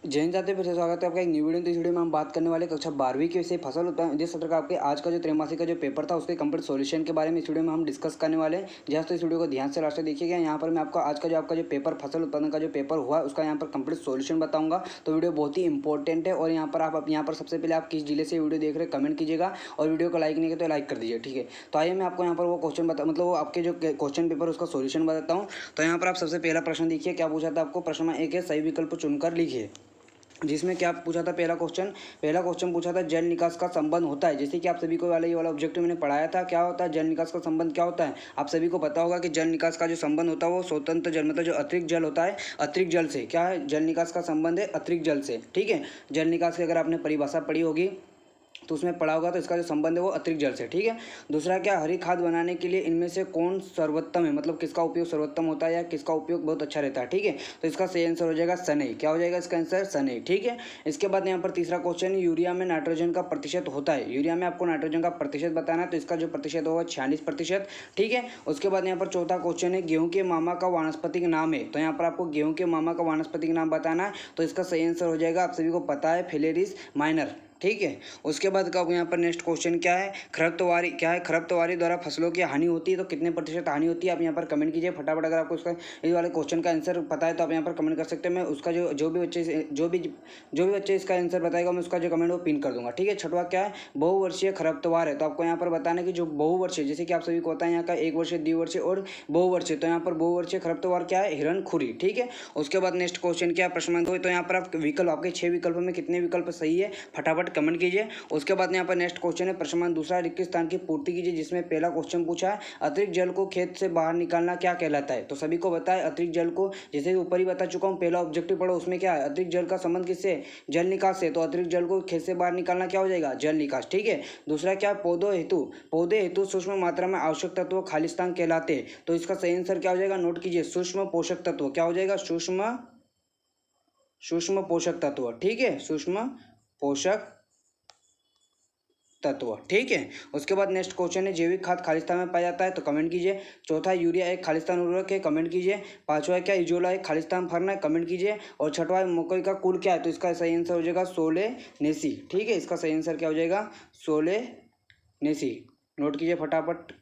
जैन जाते फिर से स्वागत है आपका एक न्यू वीडियो। तो इस वीडियो में हम बात करने वाले कक्षा 12वीं के विषय फसल उत्पादन जिस सत्र का आपके आज का जो त्रैमासिक का जो पेपर था उसके कंप्लीट सॉल्यूशन के बारे में इस वीडियो में हम डिस्कस करने वाले हैं। जैसे तो इस वीडियो को ध्यान से लास्ट तक देखिएगा। यहाँ पर मैं आपको आज का जो पेपर फसल उत्पादन का जो पेपर हुआ उसका यहाँ पर कंप्लीट सॉल्यूशन बताऊंगा। तो वीडियो बहुत ही इंपॉर्टेंट है। और यहाँ पर आप यहाँ पर सबसे पहले आप किस जिले से वीडियो देख रहे हैं कमेंट कीजिएगा और वीडियो को लाइक नहीं किया तो लाइक कर दीजिए, ठीक है। तो आइए मैं आपको यहाँ पर वो क्वेश्चन बता मतलब वो आपके जो क्वेश्चन पेपर उसका सॉल्यूशन बताता हूँ। तो यहाँ पर आप सबसे पहला प्रश्न देखिए क्या पूछा था आपको। प्रश्न में एक है सही विकल्प चुनकर लिखिए, जिसमें क्या पूछा था। पहला क्वेश्चन पूछा था जल निकास का संबंध होता है। जैसे कि आप सभी को ये वाला ऑब्जेक्टिव मैंने पढ़ाया था, क्या होता है जल निकास का संबंध क्या होता है। आप सभी को पता होगा कि जल निकास का जो संबंध होता है वो स्वतंत्र जल मतलब जो अतिरिक्त जल होता है, अतिरिक्त जल से क्या है जल निकास का संबंध है अतिरिक्त जल से, ठीक है। जल निकास की अगर आपने परिभाषा पढ़ी होगी तो उसमें पढ़ा होगा। तो इसका जो संबंध है वो अतिरिक्त जल से, ठीक है। दूसरा क्या हरी खाद बनाने के लिए इनमें से कौन सर्वोत्तम है, मतलब किसका उपयोग सर्वोत्तम होता है या किसका उपयोग बहुत अच्छा रहता है, ठीक है। तो इसका सही आंसर हो जाएगा सनई। क्या हो जाएगा इसका आंसर सनई, ठीक है। इसके बाद यहाँ पर तीसरा क्वेश्चन यूरिया में नाइट्रोजन का प्रतिशत होता है। यूरिया में आपको नाइट्रोजन का प्रतिशत बताना है। तो इसका जो प्रतिशत होगा 46%, ठीक है। उसके बाद यहाँ पर चौथा क्वेश्चन है गेहूं के मामा का वानस्पतिक नाम है। तो यहाँ पर आपको गेहूं के मामा का वानस्पतिक नाम बताना है। तो इसका सही आंसर हो जाएगा आप सभी को पता है फिलेरिस माइनर, ठीक है। उसके बाद का यहाँ पर नेक्स्ट क्वेश्चन क्या है खरपतवारी द्वारा फसलों की हानि होती है तो कितने प्रतिशत हानि होती है। आप यहाँ पर कमेंट कीजिए फटाफट। अगर आपको उसका इस वाले क्वेश्चन का आंसर पता है तो आप यहाँ पर कमेंट कर सकते हैं। मैं उसका जो भी बच्चे इसका आंसर बताएगा मैं उसका जो कमेंट वो पिन कर दूंगा, ठीक है। छठवा क्या है बहुवर्षीय खरपतवार है। तो आपको यहाँ पर बताना है कि जो बहुवर्षीय जैसे कि आप सभी को पता है यहाँ का एक वर्षीय द्विवर्षीय और बहुवर्षीय। तो यहाँ पर बहुवर्षीय खरपतवार क्या है हिरणखुरी, ठीक है। उसके बाद नेक्स्ट क्वेश्चन क्या है प्रश्न नंबर 2। तो यहाँ पर आप विकल्प आपके 6 विकल्पों में कितने विकल्प सही है फटाफट कमेंट कीजिए। उसके बाद यहाँ पर नेक्स्ट क्वेश्चन है प्रश्न नंबर दूसरा रिक्त स्थान की पूर्ति कीजिए, जिसमें पहला क्वेश्चन पूछा है अतिरिक्त जल को खेत से बाहर निकालना क्या कहलाता है। तो सभी को बताए अतिरिक्त जल को जैसे ऊपर ही बता चुका हूँ, पहला ऑब्जेक्टिव पढ़ो उसमें क्या है अतिरिक्त जल का संबंध किससे जल निकास से। तो अतिरिक्त जल को खेत से बाहर निकालना क्या हो जाएगा जल निकास, ठीक है। दूसरा क्या पौधे हेतु सूक्ष्म मात्रा में आवश्यक तत्व खालिस्तान कहलाते हैं। तो इसका सही आंसर क्या हो जाएगा नोट कीजिए सूक्ष्म पोषक तत्व। क्या हो जाएगा सूक्ष्म पोषक तत्व, ठीक है। सूक्ष्म पोषक तत्व, ठीक है। उसके बाद नेक्स्ट क्वेश्चन है जैविक खाद खालिस्तान में पाया जाता है। तो कमेंट कीजिए। चौथा यूरिया एक खालिस्तान उर्वरक है, कमेंट कीजिए। पांचवा क्या इजोला एक खालिस्तान फर्न है, कमेंट कीजिए। और छठवा मकई का कुल क्या है। तो इसका सही आंसर हो जाएगा सोलेनेसी, ठीक है। इसका सही आंसर क्या हो जाएगा सोलेनेसी, नोट कीजिए फटाफट,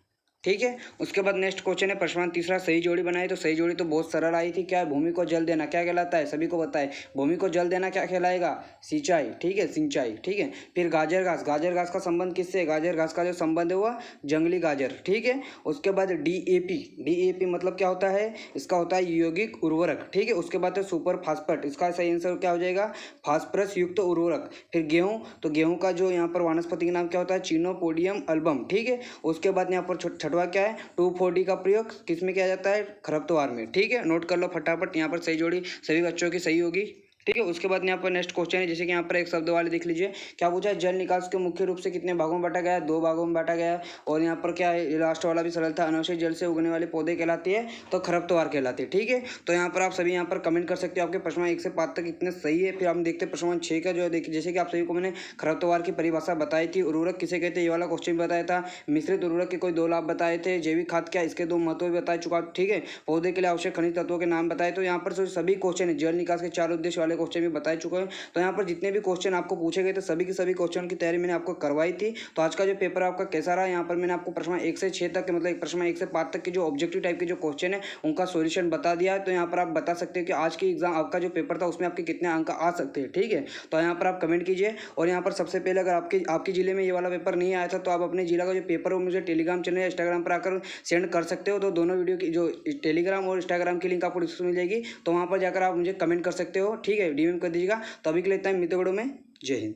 ठीक है। उसके बाद नेक्स्ट क्वेश्चन है प्रश्न तीसरा सही जोड़ी बनाई। तो सही जोड़ी तो बहुत सरल आई थी। क्या है भूमि को जल देना क्या कहलाता है, सभी को बताए भूमि को जल देना क्या कहलाएगा सिंचाई, ठीक है सिंचाई, ठीक है। फिर गाजर घास का संबंध किससे गाजर घास का जो संबंध है वह जंगली गाजर, ठीक है। उसके बाद डीएपी मतलब क्या होता है इसका होता है यौगिक उर्वरक, ठीक है। उसके बाद सुपर फास्फेट, इसका सही आंसर क्या हो जाएगा फास्फोरस युक्त उर्वरक। फिर गेहूं, तो गेहूं का जो यहाँ पर वानस्पतिक नाम क्या होता है चिनोपोडियम अल्बम, ठीक है। उसके बाद यहाँ पर छठवा क्या है 2,4-D का प्रयोग किस में किया जाता है खरपतवार में, ठीक है। नोट कर लो फटाफट। यहाँ पर सही जोड़ी सभी बच्चों की सही होगी, ठीक है। उसके बाद यहाँ पर नेक्स्ट क्वेश्चन है जैसे कि यहाँ पर एक शब्द वाले देख लीजिए क्या पूछा है जल निकास के मुख्य रूप से कितने भागों में बांटा गया है 2 भागों में बांटा गया है। और यहाँ पर क्या है लास्ट वाला भी सरल था अनावश्यक जल से उगने वाले पौधे कहलाते हैं तो खरपतवार कहलाते हैं, ठीक है। तो यहाँ पर आप सभी यहाँ पर कमेंट कर सकते हो आपके प्रश्न 1 से 5 तक कितने सही है। फिर हम देखते हैं प्रश्न 6 का जो है देखिए जैसे कि आप सभी को मैंने खरपतवार की परिभाषा बताई थी, उर्वरक किसे कहते हैं ये वाला क्वेश्चन भी बताया था, मिश्रित उर्वरक के कोई 2 लाभ बताए थे, जैविक खाद क्या इसके 2 महत्व भी बता चुका, ठीक है। पौधे के लिए आवश्यक खनिज तत्वों के नाम बताए। तो यहाँ पर सभी क्वेश्चन है जल निकास के 4 उद्देश्य वाले क्वेश्चन भी बता चुका है। तो यहाँ पर जितने भी क्वेश्चन आपको पूछे गए थे सभी के सभी क्वेश्चन की तैयारी मैंने आपको करवाई थी। तो आज का जो पेपर आपका कैसा रहा यहाँ पर मैंने आपको प्रश्न 1 से 6 तक मतलब प्रश्न 1 से 5 तक के जो ऑब्जेक्टिव टाइप के जो क्वेश्चन है उनका सॉल्यूशन बता दिया है। तो यहाँ पर आप बता सकते हो कि आज की एग्जाम आपका जो पेपर था उसमें आपके कितने अंक आ सकते हैं, ठीक है। तो यहाँ पर आप कमेंट कीजिए। और यहाँ पर सबसे पहले अगर आपके जिले में ये वाला पेपर नहीं आया था तो आप अपने जिला का जो पेपर हो मुझे टेलीग्राम चैनल या इंस्टाग्राम पर आकर सेंड कर सकते हो। तो दोनों वीडियो की जो टेलीग्राम और इंस्टाग्राम की लिंक आपको डिस्क्रिप्शन मिल जाएगी। तो वहाँ पर जाकर आप मुझे कमेंट कर सकते हो, ठीक है। डीएम कर दीजिएगा। तो अभी के लिए इतना ही, मिलते वीडियो में, जय हिंद।